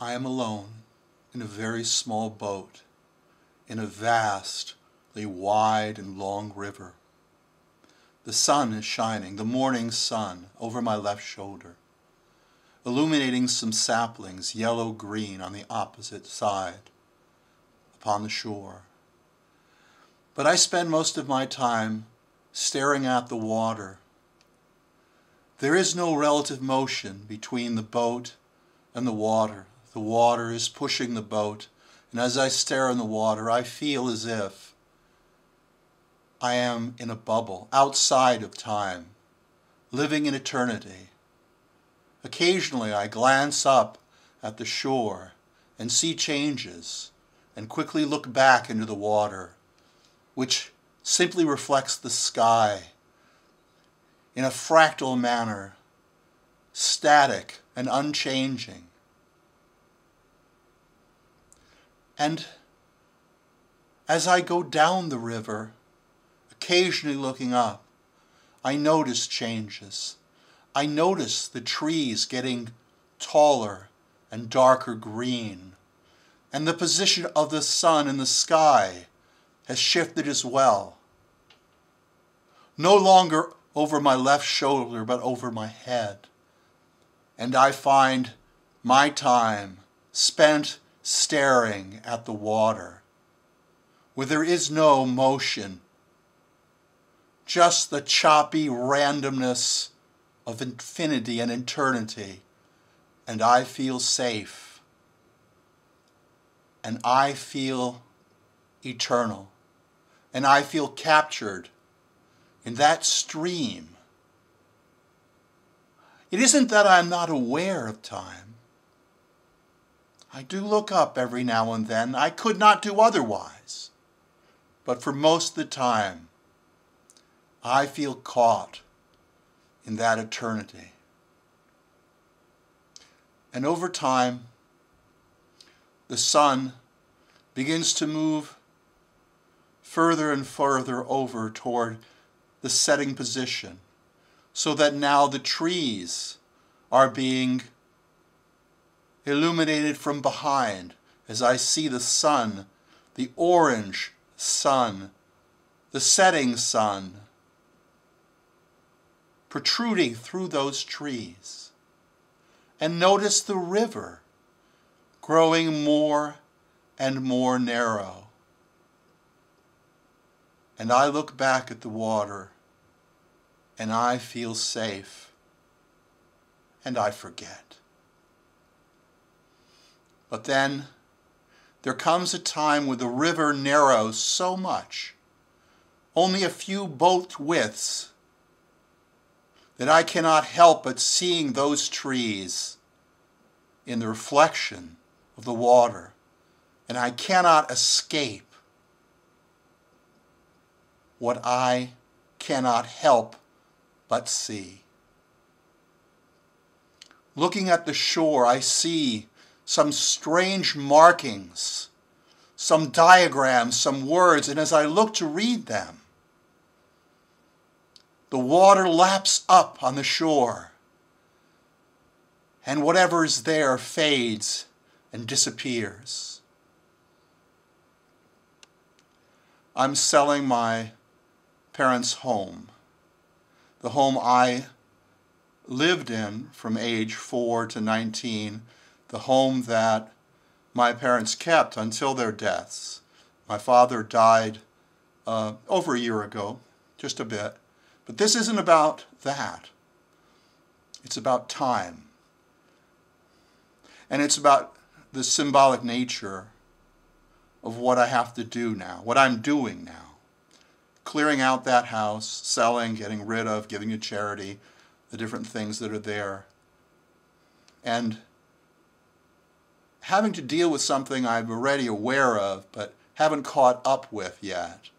I am alone in a very small boat in a vastly wide and long river. The sun is shining, the morning sun, over my left shoulder, illuminating some saplings, yellow-green, on the opposite side, upon the shore. But I spend most of my time staring at the water. There is no relative motion between the boat and the water. The water is pushing the boat, and as I stare in the water, I feel as if I am in a bubble, outside of time, living in eternity. Occasionally I glance up at the shore and see changes, and quickly look back into the water, which simply reflects the sky in a fractal manner, static and unchanging. And as I go down the river, occasionally looking up, I notice changes. I notice the trees getting taller and darker green, and the position of the sun in the sky has shifted as well. No longer over my left shoulder, but over my head. And I find my time spent staring at the water, where there is no motion, just the choppy randomness of infinity and eternity, and I feel safe, and I feel eternal, and I feel captured in that stream. It isn't that I'm not aware of time. I do look up every now and then. I could not do otherwise. But for most of the time, I feel caught in that eternity. And over time, the sun begins to move further and further over toward the setting position, so that now the trees are being illuminated from behind as I see the sun, the orange sun, the setting sun, protruding through those trees. And notice the river growing more and more narrow. And I look back at the water and I feel safe, and I forget. But then there comes a time where the river narrows so much, only a few boat widths, that I cannot help but seeing those trees in the reflection of the water, and I cannot escape what I cannot help but see. Looking at the shore, I see some strange markings, some diagrams, some words, and as I look to read them, the water laps up on the shore, and whatever is there fades and disappears. I'm selling my parents' home, the home I lived in from age 4 to 19, the home that my parents kept until their deaths. My father died over a year ago, just a bit. But this isn't about that. It's about time. And it's about the symbolic nature of what I have to do now, what I'm doing now. Clearing out that house, selling, getting rid of, giving to charity, the different things that are there. And having to deal with something I'm already aware of, but haven't caught up with yet.